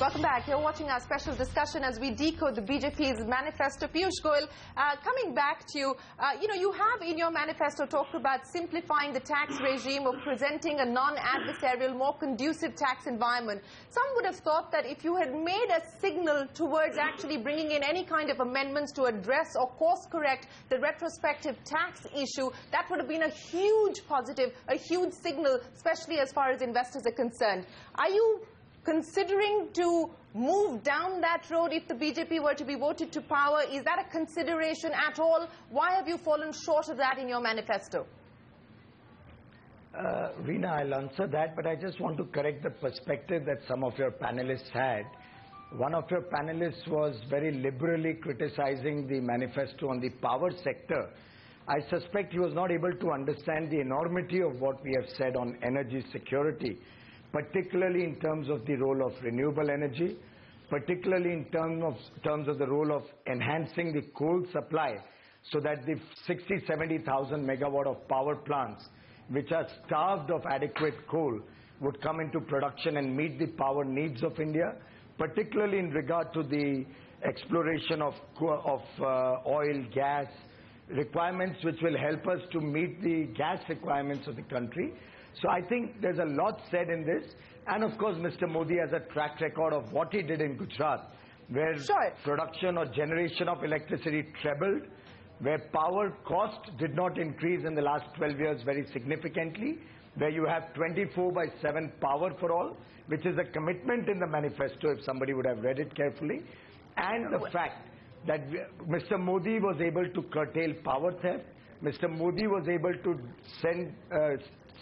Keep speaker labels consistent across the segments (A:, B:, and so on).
A: Welcome back. You're watching our special discussion as we decode the BJP's manifesto. Piyush, Goyal, coming back to you, you have in your manifesto talked about simplifying the tax regime or presenting a non-adversarial, more conducive tax environment. Some would have thought that if you had made a signal towards actually bringing in any kind of amendments to address or course correct the retrospective tax issue, that would have been a huge positive, a huge signal, especially as far as investors are concerned. Are you considering to move down that road if the BJP were to be voted to power? Is that a consideration at all? Why have you fallen short of that in your manifesto?
B: Reena, I'll answer that, but I just want to correct the perspective that some of your panelists had. One of your panelists was very liberally criticizing the manifesto on the power sector. I suspect he was not able to understand the enormity of what we have said on energy security, particularly in terms of the role of renewable energy, particularly in terms of the role of enhancing the coal supply, so that the 70,000 megawatt of power plants, which are starved of adequate coal, would come into production and meet the power needs of India, particularly in regard to the exploration of oil, gas requirements, which will help us to meet the gas requirements of the country. So I think there's a lot said in this. And of course, Mr. Modi has a track record of what he did in Gujarat, where production or generation of electricity trebled, where power cost did not increase in the last 12 years very significantly, where you have 24/7 power for all, which is a commitment in the manifesto if somebody would have read it carefully. And the fact that Mr. Modi was able to curtail power theft, Mr. Modi was able to send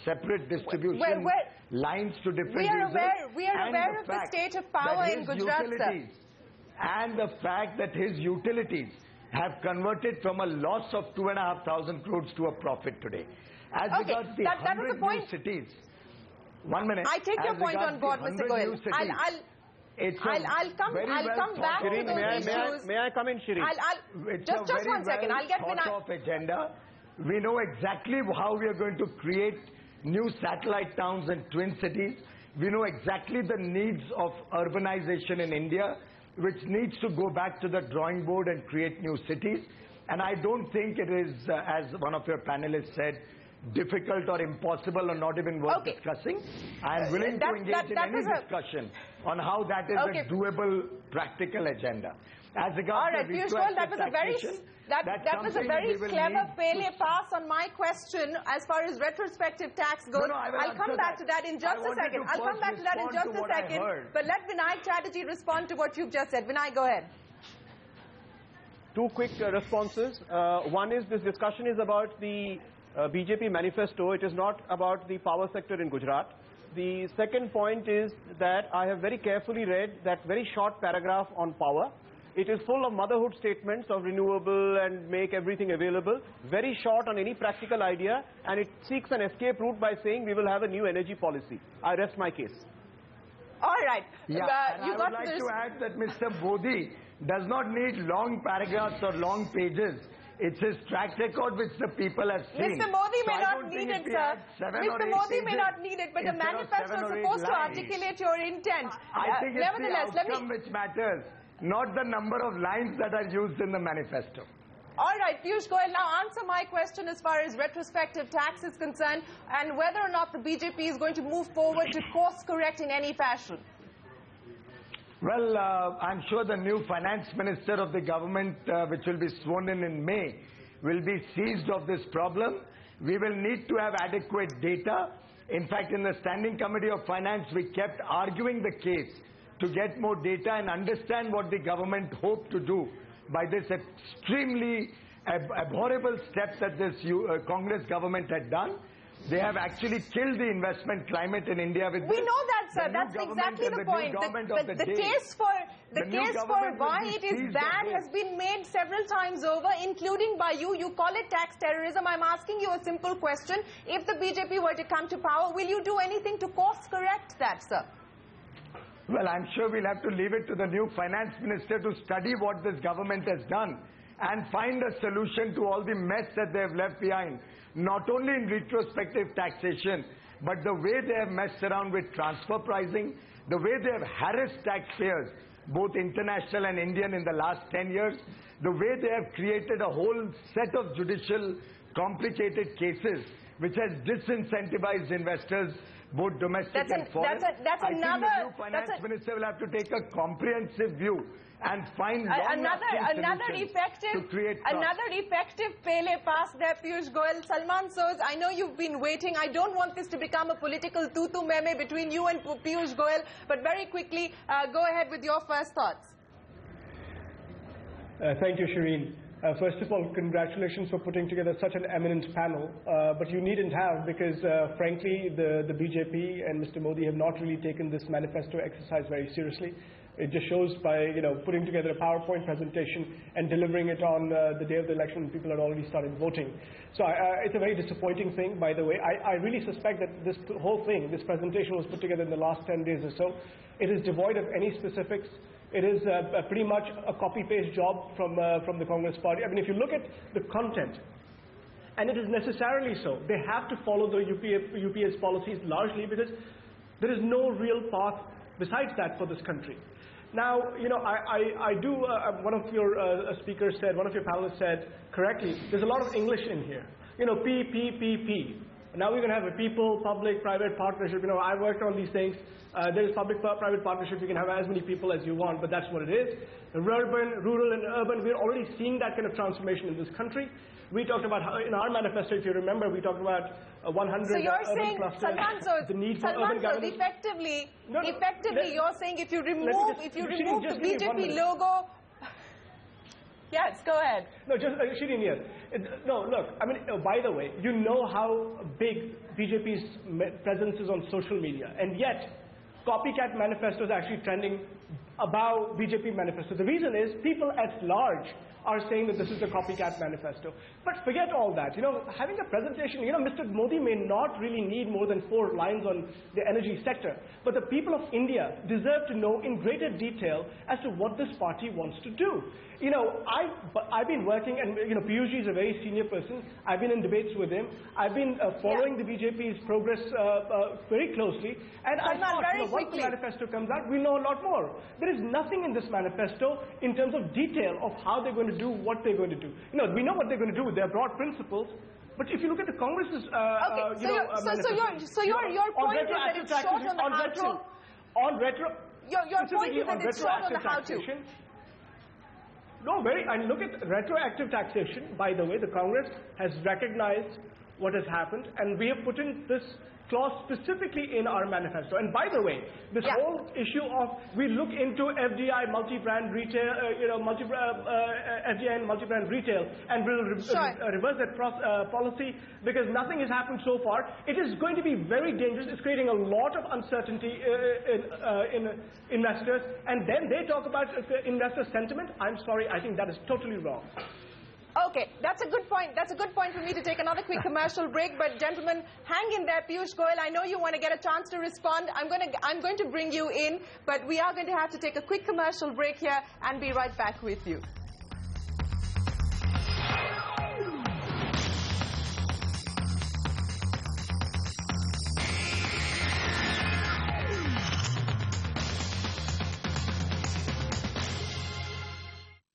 B: separate distribution lines to different users.
A: We are aware of the state of power in Gujarat, sir.
B: And the fact that his utilities have converted from a loss of 2,500 crores to a profit today. As regards the 100 new cities, 1 minute.
A: I take your point on board, Mr. Goyal. I'll come back to those issues.
C: May I come in, Sheereen?
A: Just 1 second. I'll get Vinayak.
B: Agenda. We know exactly how we are going to create new satellite towns and twin cities. We know exactly the needs of urbanization in India, which needs to go back to the drawing board and create new cities. And I don't think it is, as one of your panelists said, difficult or impossible or not even worth discussing. I am willing to engage in any discussion on how that is a doable, practical agenda. As regards to
A: Piyush, that was a very clever pass on my question as far as retrospective tax goes. I'll come back to that in just a second. But let Vinayak Chatterjee respond to what you've just said. Vinayak, go ahead.
C: Two quick responses. One is this discussion is about the BJP manifesto. It is not about the power sector in Gujarat. The second point is that I have very carefully read that very short paragraph on power. It is full of motherhood statements of renewable and make everything available. Very short on any practical idea, and it seeks an escape route by saying we will have a new energy policy. I rest my case.
A: All right.
B: Yeah, I would like to add that Mr. Modi does not need long paragraphs or long pages. It's his track record which the people have seen.
A: Mr. Modi may not need it, sir. Mr. Modi may not need it, but the manifesto is supposed to articulate your intent.
B: I think it's the outcome which matters, not the number of lines that are used in the manifesto.
A: All right, Piyush Goyal, now answer my question as far as retrospective tax is concerned and whether or not the BJP is going to move forward to course correct in any fashion.
B: Well, I'm sure the new finance minister of the government, which will be sworn in May, will be seized of this problem. We will need to have adequate data. In fact, in the Standing Committee of Finance, we kept arguing the case to get more data and understand what the government hoped to do by this extremely abhorrible step that this Congress government had done. They have actually killed the investment climate in India with
A: We know that, sir. That's exactly the point. The case for why it is bad has been made several times over, including by you. You call it tax terrorism. I'm asking you a simple question. If the BJP were to come to power, will you do anything to course correct that, sir?
B: Well, I'm sure we'll have to leave it to the new finance minister to study what this government has done and find a solution to all the mess that they have left behind. Not only in retrospective taxation, but the way they have messed around with transfer pricing, the way they have harassed taxpayers, both international and Indian, in the last 10 years, the way they have created a whole set of judicial complicated cases which has disincentivized investors, both domestic and foreign.
A: That's another.
B: I think the new finance minister will have to take a comprehensive view and find
A: another effective Pele pass there, Piyush Goyal. Salman Soz, I know you've been waiting. I don't want this to become a political tutu meme between you and Piyush Goyal, but very quickly, go ahead with your first thoughts.
D: Thank you, Sheereen. First of all, congratulations for putting together such an eminent panel, but you needn't have, because frankly the BJP and Mr. Modi have not really taken this manifesto exercise very seriously. It just shows by putting together a PowerPoint presentation and delivering it on the day of the election when people had already started voting. So it's a very disappointing thing, by the way. I really suspect that this whole thing, this presentation, was put together in the last 10 days or so. It is devoid of any specifics. It is pretty much a copy-paste job from the Congress party. I mean, if you look at the content, and it is necessarily so, they have to follow the UPA's policies largely because there is no real path besides that for this country. Now, I do, one of your speakers said, one of your panelists said correctly, there's a lot of English in here. P. Now we're going to have a people, public, private partnership. I worked on these things. There is public-private partnership. You can have as many people as you want, but that's what it is. Urban, rural, and urban, we're already seeing that kind of transformation in this country. We talked about how, in our manifesto, if you remember, we talked about 100
A: so you're
D: urban
A: saying,
D: clusters, the need for urban governance.
A: Effectively, you're saying if you remove the BJP logo. Yes, go ahead.
D: No, just Sheereen, yes. No, look, I mean, by the way, you know how big BJP's presence is on social media, and yet copycat manifesto is actually trending above BJP manifesto. The reason is people at large are saying that this is a copycat manifesto. But forget all that. Having a presentation, Mr. Modi may not really need more than 4 lines on the energy sector. But the people of India deserve to know in greater detail as to what this party wants to do. I've been working, and Piyush is a very senior person. I've been in debates with him. I've been following the BJP's progress very closely. And I thought, once the manifesto comes out, we'll know a lot more. There is nothing in this manifesto in terms of detail of how they're going to do what they're going to do. We know what they're going to do with their broad principles. But if you look at the Congress's,
A: so your point is that it's short on the how-to. Your point is that it's short on the how-to.
D: No, and look at retroactive taxation. By the way, the Congress has recognized what has happened, and we have put in this clause specifically in our manifesto. And by the way, this whole issue of we look into FDI multi-brand retail, FDI and multi-brand retail, and we'll reverse that policy because nothing has happened so far. It is going to be very dangerous. It's creating a lot of uncertainty in investors. And then they talk about investor sentiment. I'm sorry, I think that is totally wrong.
A: Okay, that's a good point. That's a good point for me to take another quick commercial break. But gentlemen, hang in there. Piyush Goyal, I know you want to get a chance to respond. I'm going to bring you in, but we are going to have to take a quick commercial break here and be right back with you.